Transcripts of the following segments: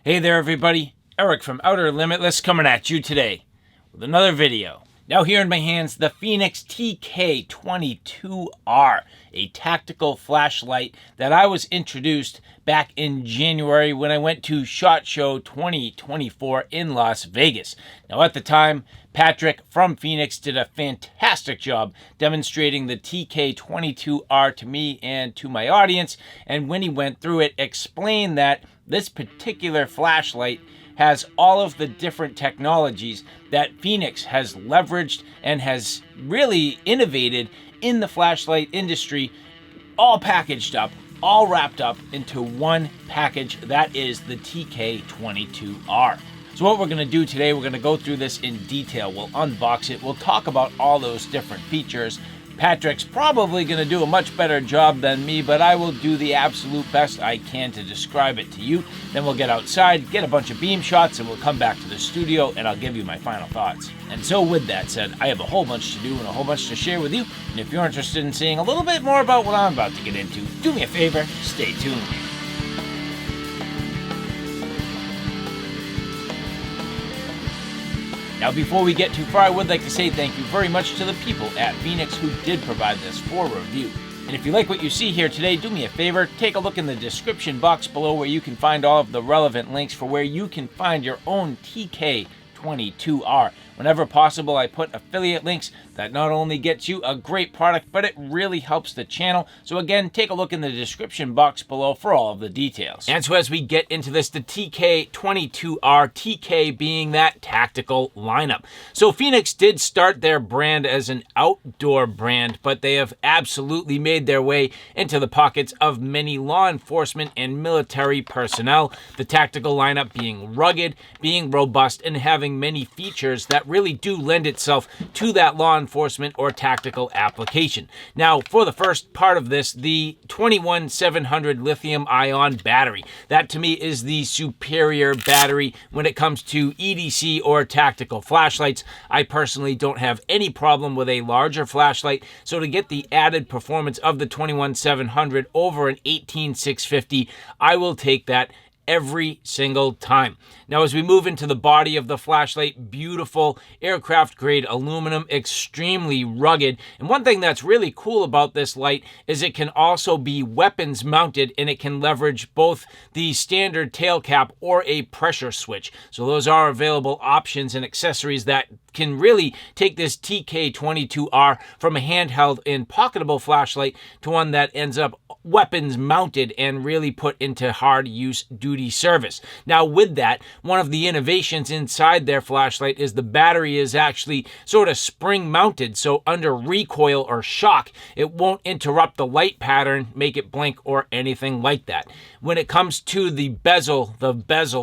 Hey there everybody, Eric from Outer Limitless coming at you today with another video. Now here in my hands, the Fenix TK22R, a tactical flashlight that I was introduced back in January when I went to SHOT Show 2024 in Las Vegas. Now at the time, Patrick from Fenix did a fantastic job demonstrating the TK22R to me and to my audience, and when he went through it, explained that this particular flashlight has all of the different technologies that Fenix has leveraged and has really innovated in the flashlight industry, all packaged up, all wrapped up into one package that is the TK22R. So what we're going to do today, we're going to go through this in detail. We'll unbox it. We'll talk about all those different features. Patrick's probably going to do a much better job than me, but I will do the absolute best I can to describe it to you. Then we'll get outside, get a bunch of beam shots, and we'll come back to the studio and I'll give you my final thoughts. And so with that said, I have a whole bunch to do and a whole bunch to share with you. And if you're interested in seeing a little bit more about what I'm about to get into, do me a favor, stay tuned. Now, before we get too far, I would like to say thank you very much to the people at Fenix who did provide this for review. And if you like what you see here today, do me a favor, take a look in the description box below where you can find all of the relevant links for where you can find your own TK22R. Whenever possible, I put affiliate links that not only gets you a great product, but it really helps the channel. So again, take a look in the description box below for all of the details. And so as we get into this, the TK22R, TK being that tactical lineup. So Fenix did start their brand as an outdoor brand, but they have absolutely made their way into the pockets of many law enforcement and military personnel. The tactical lineup being rugged, being robust, and having many features that really do lend itself to that law enforcement or tactical application. Now, for the first part of this, the 21700 lithium-ion battery. That to me is the superior battery when it comes to EDC or tactical flashlights. I personally don't have any problem with a larger flashlight, so to get the added performance of the 21700 over an 18650, I will take that every single time. Now, as we move into the body of the flashlight, beautiful aircraft grade aluminum, extremely rugged. And one thing that's really cool about this light is it can also be weapons mounted, and it can leverage both the standard tail cap or a pressure switch. So those are available options and accessories that can really take this TK22R from a handheld and pocketable flashlight to one that ends up weapons mounted and really put into hard use duty service. Now with that, one of the innovations inside their flashlight is the battery is actually sort of spring mounted, so under recoil or shock, it won't interrupt the light pattern, make it blink or anything like that. When it comes to the bezel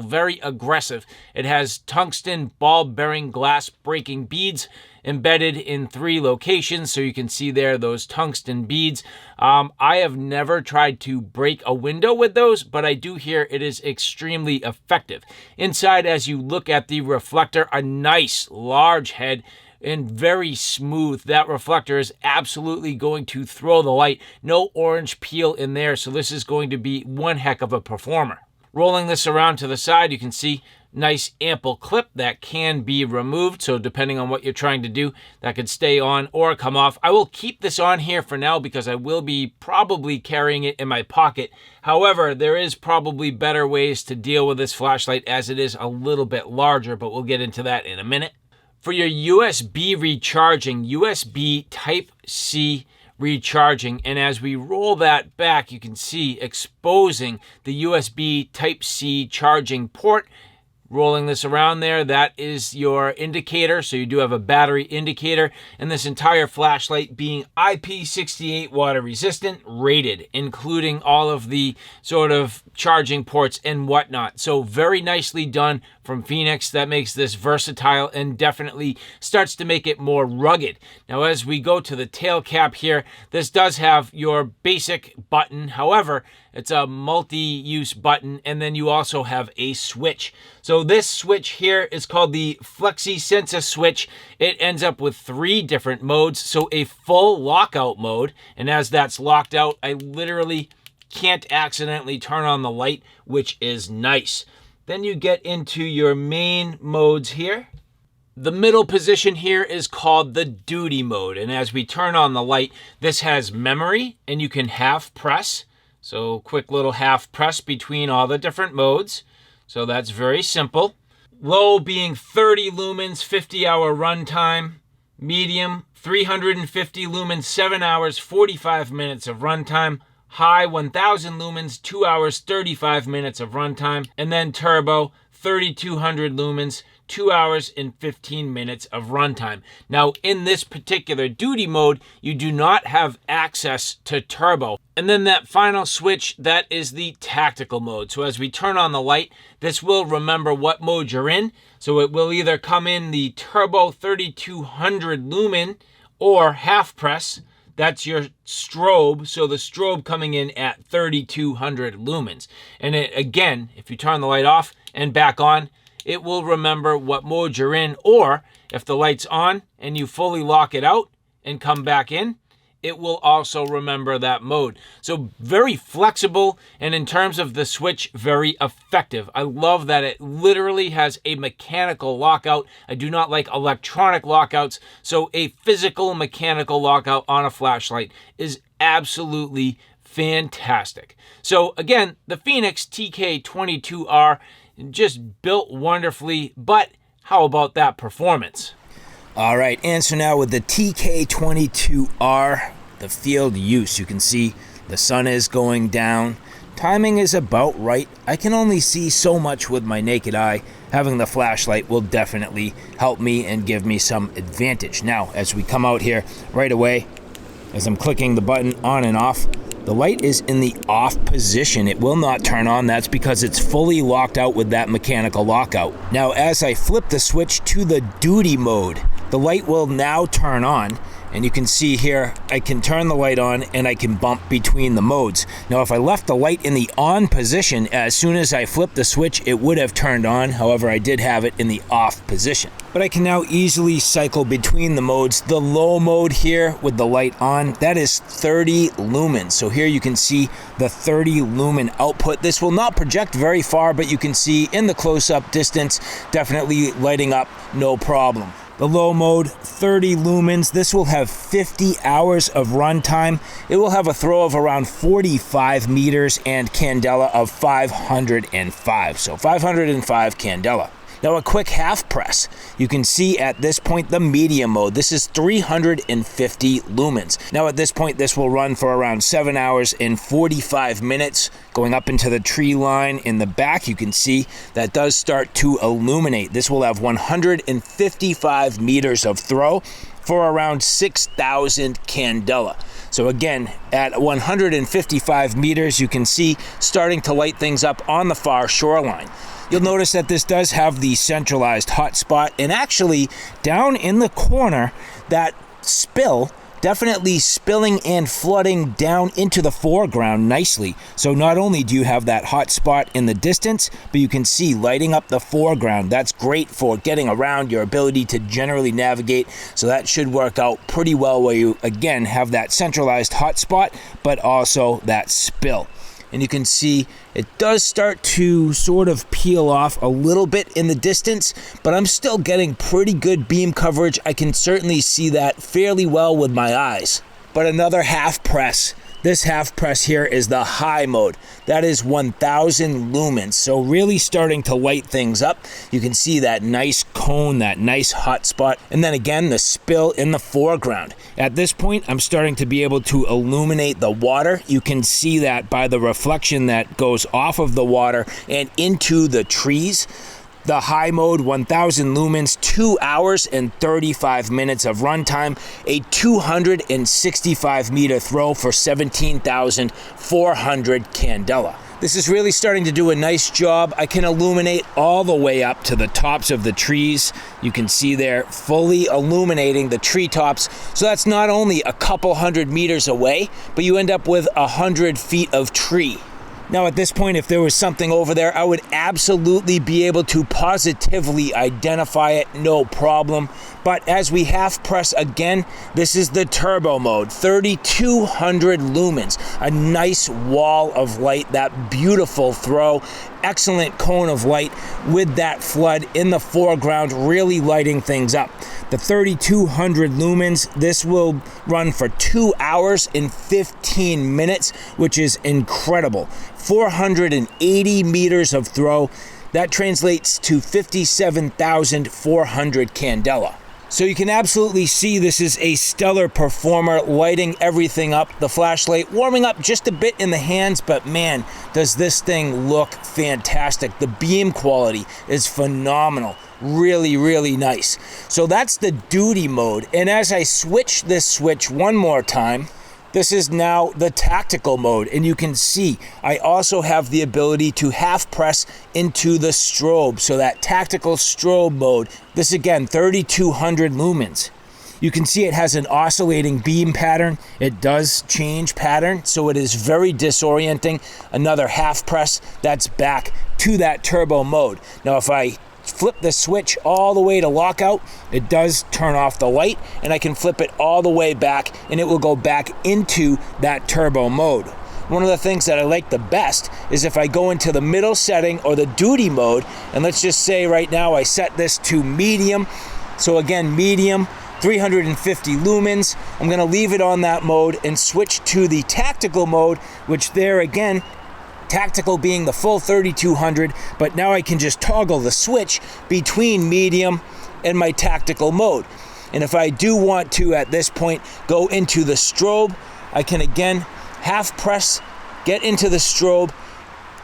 very aggressive. It has tungsten ball bearing glass breaking beads embedded in 3 locations, so you can see there those tungsten beads. I have never tried to break a window with those, but I do hear it is extremely effective. Inside, as you look at the reflector, a nice large head and very smooth. That reflector is absolutely going to throw the light. No orange peel in there, so this is going to be one heck of a performer. Rolling this around to the side, you can see nice ample clip that can be removed, so depending on what you're trying to do, that could stay on or come off. I will keep this on here for now because I will be probably carrying it in my pocket. However, there is probably better ways to deal with this flashlight as it is a little bit larger, but we'll get into that in a minute. For your USB recharging, USB Type-C recharging, and as we roll that back, you can see exposing the USB Type-C charging port. Rolling this around there, that is your indicator, so you do have a battery indicator, and this entire flashlight being IP68 water resistant rated, including all of the sort of charging ports and whatnot. So very nicely done from Fenix. That makes this versatile and definitely starts to make it more rugged. Now as we go to the tail cap here, this does have your basic button. However, it's a multi-use button, and then you also have a switch. So this switch here is called the Flexi Sensor switch. It ends up with 3 different modes. So a full lockout mode, and as that's locked out, I literally can't accidentally turn on the light, which is nice. Then you get into your main modes here. The middle position here is called the duty mode. And as we turn on the light, this has memory and you can half press. So quick little half press between all the different modes. So that's very simple. Low being 30 lumens, 50-hour runtime. Medium, 350 lumens, 7 hours, 45 minutes of runtime. High, 1000 lumens, 2 hours, 35 minutes of runtime. And then turbo, 3200 lumens, 2 hours and 15 minutes of runtime. Now, in this particular duty mode, you do not have access to turbo. And then that final switch, that is the tactical mode. So as we turn on the light, this will remember what mode you're in. So it will either come in the turbo 3200 lumen or half press. That's your strobe. So the strobe coming in at 3200 lumens. And again, if you turn the light off and back on, it will remember what mode you're in, or if the light's on and you fully lock it out and come back in, it will also remember that mode. So very flexible, and in terms of the switch, very effective. I love that it literally has a mechanical lockout. I do not like electronic lockouts, so a physical mechanical lockout on a flashlight is absolutely fantastic. So again, the Fenix TK22R, just built wonderfully, but how about that performance? All right, and so now with the TK22R, the field use, you can see the sun is going down. Timing is about right. I can only see so much with my naked eye. Having the flashlight will definitely help me and give me some advantage. Now, as we come out here right away, as I'm clicking the button on and off, the light is in the off position. It will not turn on. That's because it's fully locked out with that mechanical lockout. Now, as I flip the switch to the duty mode, the light will now turn on. And you can see here, I can turn the light on and I can bump between the modes. Now, if I left the light in the on position, as soon as I flipped the switch, it would have turned on. However, I did have it in the off position. But I can now easily cycle between the modes. The low mode here with the light on, that is 30 lumens. So here you can see the 30 lumen output. This will not project very far, but you can see in the close-up distance, definitely lighting up, no problem. The low mode, 30 lumens. This will have 50 hours of runtime. It will have a throw of around 45 meters and candela of 505. So 505 candela. Now a quick half press. You can see at this point the medium mode. This is 350 lumens. Now at this point this will run for around 7 hours and 45 minutes. Going up into the tree line in the back, you can see that does start to illuminate. This will have 155 meters of throw for around 6,000 candela. So again, at 155 meters, you can see starting to light things up on the far shoreline. You'll notice that this does have the centralized hotspot, and actually down in the corner, that spill definitely spilling and flooding down into the foreground nicely. So not only do you have that hot spot in the distance, but you can see lighting up the foreground. That's great for getting around, your ability to generally navigate. So that should work out pretty well where you, again, have that centralized hot spot, but also that spill. And you can see it does start to sort of peel off a little bit in the distance, but I'm still getting pretty good beam coverage. I can certainly see that fairly well with my eyes. But another half press. This half press here is the high mode. That is 1000 lumens. So really starting to light things up. You can see that nice cone, that nice hot spot. And then again, the spill in the foreground. At this point, I'm starting to be able to illuminate the water. You can see that by the reflection that goes off of the water and into the trees. The high mode, 1000 lumens, 2 hours and 35 minutes of runtime, a 265 meter throw for 17,400 candela. This is really starting to do a nice job. I can illuminate all the way up to the tops of the trees. You can see there fully illuminating the treetops. So that's not only a couple hundred meters away, but you end up with 100 feet of tree. Now at this point, if there was something over there, I would absolutely be able to positively identify it, no problem. But as we half press again, this is the turbo mode, 3200 lumens, a nice wall of light, that beautiful throw, excellent cone of light with that flood in the foreground, really lighting things up. The 3200 lumens, this will run for 2 hours and 15 minutes, which is incredible. 480 meters of throw. That translates to 57,400 candela. So you can absolutely see this is a stellar performer, lighting everything up. The flashlight warming up just a bit in the hands, but man, does this thing look fantastic. The beam quality is phenomenal. Really, really nice. So that's the duty mode. And as I switch this switch one more time, this is now the tactical mode, and you can see I also have the ability to half press into the strobe. So that tactical strobe mode, this again, 3200 lumens. You can see it has an oscillating beam pattern. It does change pattern, so it is very disorienting. Another half press, that's back to that turbo mode. Now if I flip the switch all the way to lockout, it does turn off the light, and I can flip it all the way back and it will go back into that turbo mode. One of the things that I like the best is if I go into the middle setting or the duty mode, and let's just say right now I set this to medium. So again, medium, 350 lumens. I'm going to leave it on that mode and switch to the tactical mode, which there again, tactical being the full 3200, but now I can just toggle the switch between medium and my tactical mode. And if I do want to at this point go into the strobe, I can again half press, get into the strobe,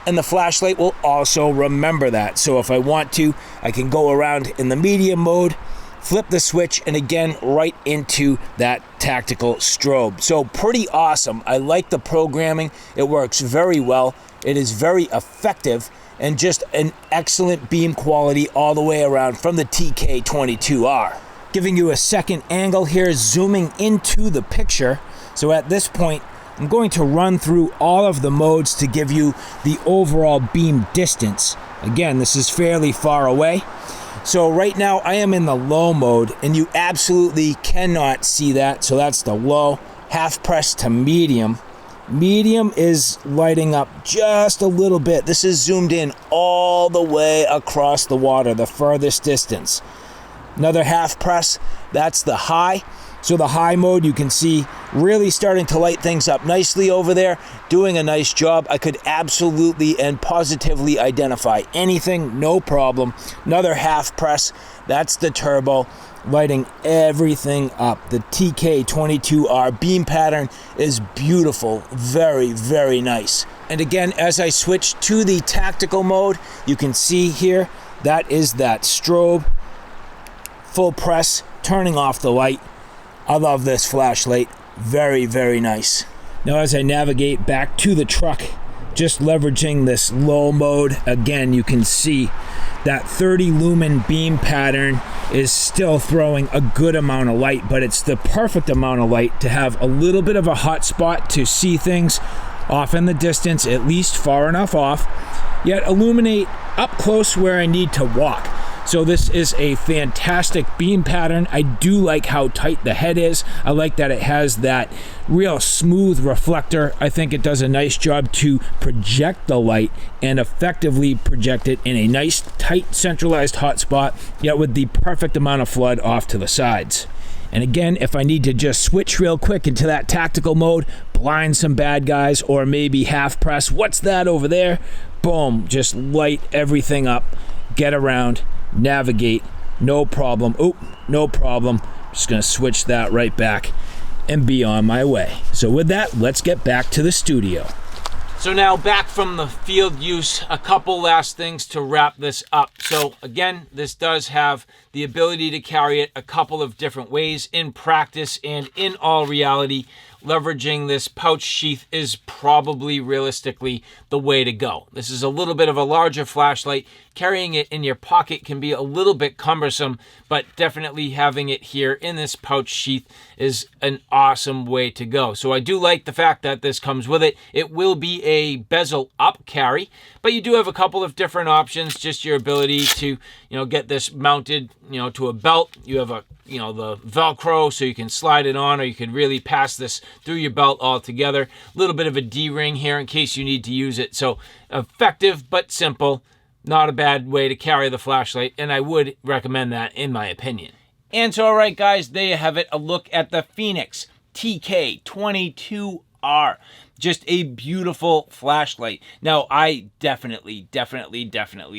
and the flashlight will also remember that. So if I want to, I can go around in the medium mode, flip the switch, and again right into that tactical strobe. So pretty awesome. I like the programming. It works very well. It is very effective, and just an excellent beam quality all the way around from the TK22R. Giving you a second angle here, zooming into the picture. So at this point, I'm going to run through all of the modes to give you the overall beam distance. Again, this is fairly far away. So right now I am in the low mode, and you absolutely cannot see that. So that's the low. Half press to medium. Medium is lighting up just a little bit. This is zoomed in all the way across the water, the furthest distance. Another half press, that's the high. So the high mode, you can see really starting to light things up nicely over there, doing a nice job. I could absolutely and positively identify anything, no problem. Another half press, that's the turbo, lighting everything up. The TK22R beam pattern is beautiful, very, very nice. And again, as I switch to the tactical mode, you can see here, that is that strobe, full press, turning off the light. I love this flashlight, very, very nice. Now as I navigate back to the truck, just leveraging this low mode, again, you can see that 30 lumen beam pattern is still throwing a good amount of light, but it's the perfect amount of light to have a little bit of a hot spot to see things off in the distance, at least far enough off, yet illuminate up close where I need to walk. So this is a fantastic beam pattern. I do like how tight the head is. I like that it has that real smooth reflector. I think it does a nice job to project the light and effectively project it in a nice, tight, centralized hotspot, yet with the perfect amount of flood off to the sides. And again, if I need to just switch real quick into that tactical mode, blind some bad guys, or maybe half press, what's that over there? Boom, just light everything up, get around, navigate, no problem. Oh, no problem. Just gonna switch that right back and be on my way. So with that, let's get back to the studio. So now back from the field use, a couple last things to wrap this up. So again, this does have the ability to carry it a couple of different ways in practice, and in all reality, leveraging this pouch sheath is probably realistically the way to go. This is a little bit of a larger flashlight. Carrying it in your pocket can be a little bit cumbersome, but definitely having it here in this pouch sheath is an awesome way to go. So I do like the fact that this comes with it. It will be a bezel up carry, but you do have a couple of different options. Just your ability to, get this mounted, to a belt. You have a, the Velcro, so you can slide it on, or you can really pass this through your belt altogether. A little bit of a D-ring here in case you need to use it. So effective but simple. Not a bad way to carry the flashlight, and I would recommend that in my opinion. And so, all right, guys, there you have it. A look at the Fenix TK22R. Just a beautiful flashlight. Now, I definitely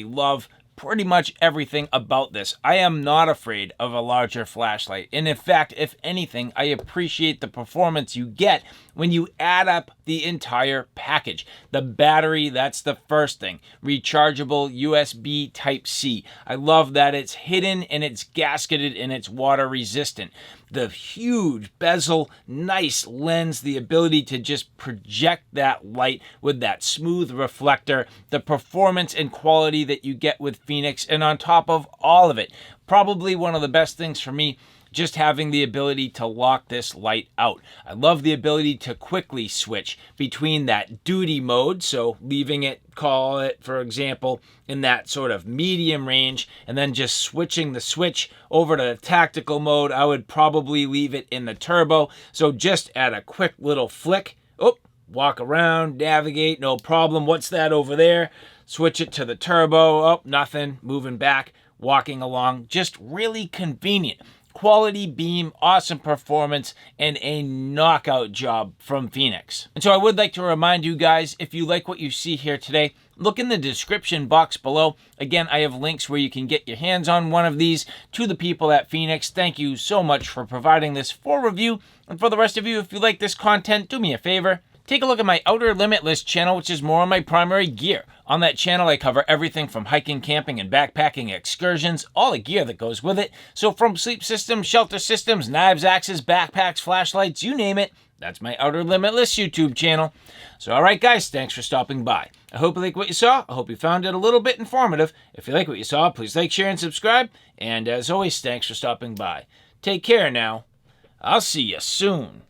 love pretty much everything about this. I am not afraid of a larger flashlight. And in fact, if anything, I appreciate the performance you get when you add up the entire package. The battery, that's the first thing. Rechargeable USB Type-C. I love that it's hidden and it's gasketed and it's water resistant. The huge bezel, nice lens, the ability to just project that light with that smooth reflector, the performance and quality that you get with Fenix, and on top of all of it, probably one of the best things for me, just having the ability to lock this light out. I love the ability to quickly switch between that duty mode, so leaving it, call it, for example, in that sort of medium range, and then just switching the switch over to the tactical mode. I would probably leave it in the turbo, so just at a quick little flick, walk around, navigate, no problem. What's that over there? Switch it to the turbo, nothing, moving back, walking along, just really convenient. Quality beam, awesome performance, and a knockout job from Fenix. And so I would like to remind you guys, if you like what you see here today, look in the description box below. Again, I have links where you can get your hands on one of these. To the people at Fenix, thank you so much for providing this for review. And for the rest of you, if you like this content, do me a favor. Take a look at my Outer Limitless channel, which is more on my primary gear. On that channel, I cover everything from hiking, camping, and backpacking excursions, all the gear that goes with it. So from sleep systems, shelter systems, knives, axes, backpacks, flashlights, you name it, that's my Outer Limitless YouTube channel. So all right, guys, thanks for stopping by. I hope you like what you saw. I hope you found it a little bit informative. If you like what you saw, please like, share, and subscribe. And as always, thanks for stopping by. Take care now. I'll see you soon.